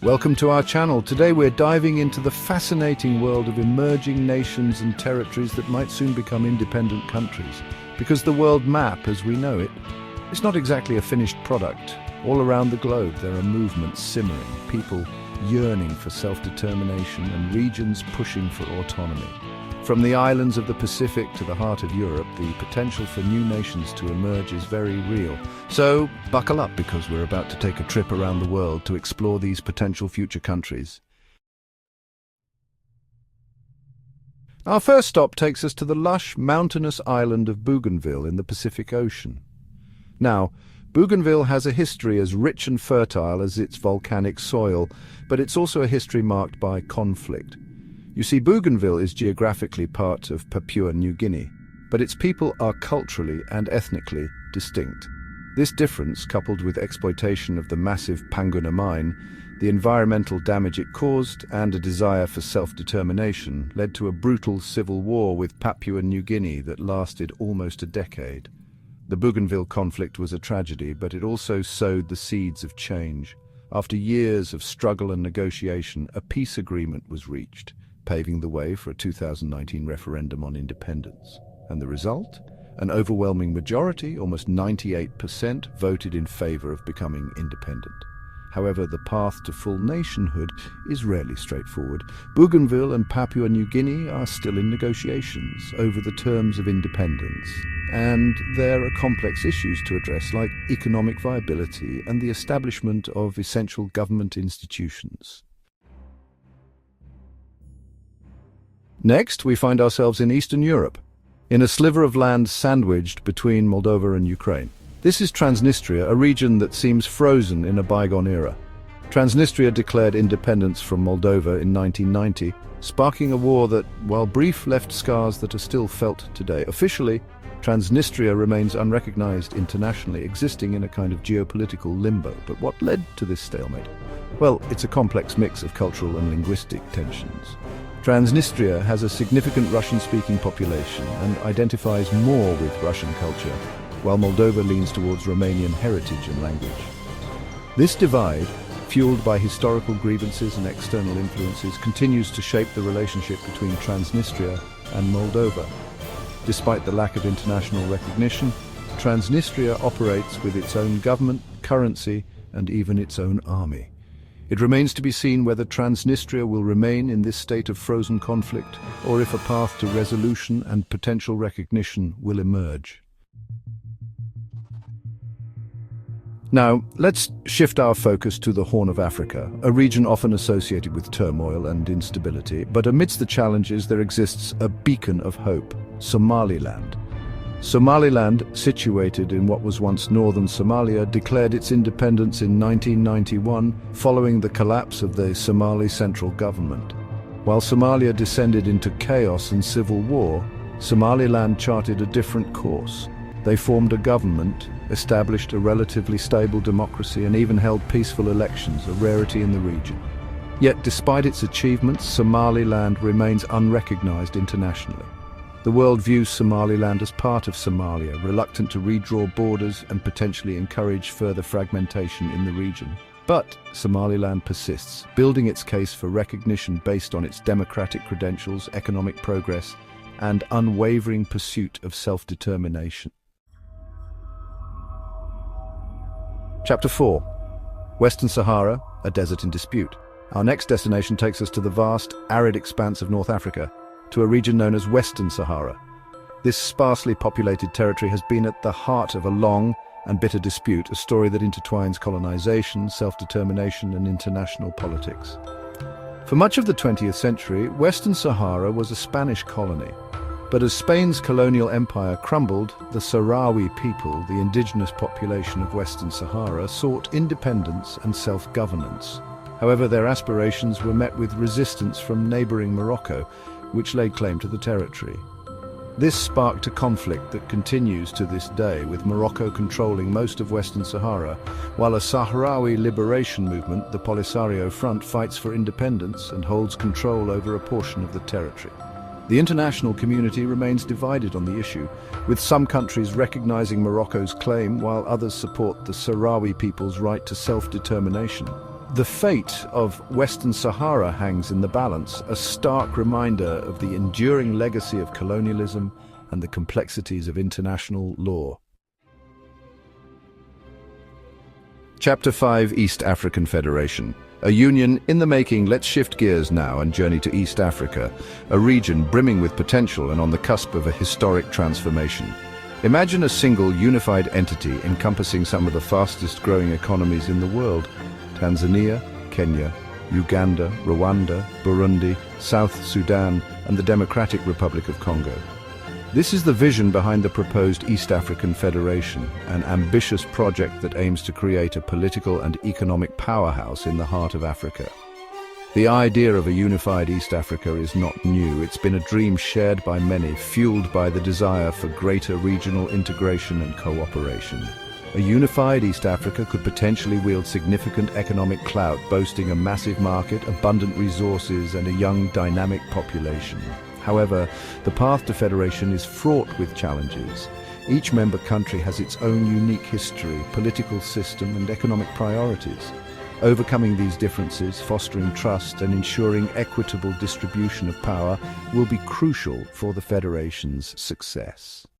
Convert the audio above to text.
Welcome to our channel. Today we're diving into the fascinating world of emerging nations and territories that might soon become independent countries. Because the world map, as we know it, is not exactly a finished product. All around the globe there are movements simmering, people yearning for self-determination and regions pushing for autonomy. From the islands of the Pacific to the heart of Europe, the potential for new nations to emerge is very real. So, buckle up because we're about to take a trip around the world to explore these potential future countries. Our first stop takes us to the lush, mountainous island of Bougainville in the Pacific Ocean. Now, Bougainville has a history as rich and fertile as its volcanic soil, but it's also a history marked by conflict. You see, Bougainville is geographically part of Papua New Guinea, but its people are culturally and ethnically distinct. This difference, coupled with exploitation of the massive Panguna mine, the environmental damage it caused, and a desire for self-determination, led to a brutal civil war with Papua New Guinea that lasted almost a decade. The Bougainville conflict was a tragedy, but it also sowed the seeds of change. After years of struggle and negotiation, a peace agreement was reached, paving the way for a 2019 referendum on independence. And the result? An overwhelming majority, almost 98%, voted in favor of becoming independent. However, the path to full nationhood is rarely straightforward. Bougainville and Papua New Guinea are still in negotiations over the terms of independence. And there are complex issues to address, like economic viability and the establishment of essential government institutions. Next, we find ourselves in Eastern Europe, in a sliver of land sandwiched between Moldova and Ukraine. This is Transnistria, a region that seems frozen in a bygone era. Transnistria declared independence from Moldova in 1990, sparking a war that, while brief, left scars that are still felt today. Officially, Transnistria remains unrecognized internationally, existing in a kind of geopolitical limbo. But what led to this stalemate? Well, it's a complex mix of cultural and linguistic tensions. Transnistria has a significant Russian-speaking population and identifies more with Russian culture, while Moldova leans towards Romanian heritage and language. This divide, fueled by historical grievances and external influences, continues to shape the relationship between Transnistria and Moldova. Despite the lack of international recognition, Transnistria operates with its own government, currency, and even its own army. It remains to be seen whether Transnistria will remain in this state of frozen conflict, or if a path to resolution and potential recognition will emerge. Now, let's shift our focus to the Horn of Africa, a region often associated with turmoil and instability. But amidst the challenges, there exists a beacon of hope: Somaliland. Somaliland, situated in what was once northern Somalia, declared its independence in 1991 following the collapse of the Somali central government. While Somalia descended into chaos and civil war, Somaliland charted a different course. They formed a government, established a relatively stable democracy, and even held peaceful elections, a rarity in the region. Yet, despite its achievements, Somaliland remains unrecognized internationally. The world views Somaliland as part of Somalia, reluctant to redraw borders and potentially encourage further fragmentation in the region. But Somaliland persists, building its case for recognition based on its democratic credentials, economic progress, and unwavering pursuit of self-determination. Chapter 4. Western Sahara, a desert in dispute. Our next destination takes us to the vast, arid expanse of North Africa, to a region known as Western Sahara. This sparsely populated territory has been at the heart of a long and bitter dispute, a story that intertwines colonization, self-determination, and international politics. For much of the 20th century, Western Sahara was a Spanish colony. But as Spain's colonial empire crumbled, the Sahrawi people, the indigenous population of Western Sahara, sought independence and self-governance. However, their aspirations were met with resistance from neighboring Morocco, which laid claim to the territory. This sparked a conflict that continues to this day, with Morocco controlling most of Western Sahara, while a Sahrawi liberation movement, the Polisario Front, fights for independence and holds control over a portion of the territory. The international community remains divided on the issue, with some countries recognizing Morocco's claim while others support the Sahrawi people's right to self-determination. The fate of Western Sahara hangs in the balance, a stark reminder of the enduring legacy of colonialism and the complexities of international law. Chapter 5: East African Federation. A union in the making. Let's shift gears now and journey to East Africa, a region brimming with potential and on the cusp of a historic transformation. Imagine a single unified entity encompassing some of the fastest growing economies in the world: Tanzania, Kenya, Uganda, Rwanda, Burundi, South Sudan, and the Democratic Republic of Congo. This is the vision behind the proposed East African Federation, an ambitious project that aims to create a political and economic powerhouse in the heart of Africa. The idea of a unified East Africa is not new. It's been a dream shared by many, fueled by the desire for greater regional integration and cooperation. A unified East Africa could potentially wield significant economic clout, boasting a massive market, abundant resources, and a young, dynamic population. However, the path to federation is fraught with challenges. Each member country has its own unique history, political system, and economic priorities. Overcoming these differences, fostering trust, and ensuring equitable distribution of power will be crucial for the federation's success.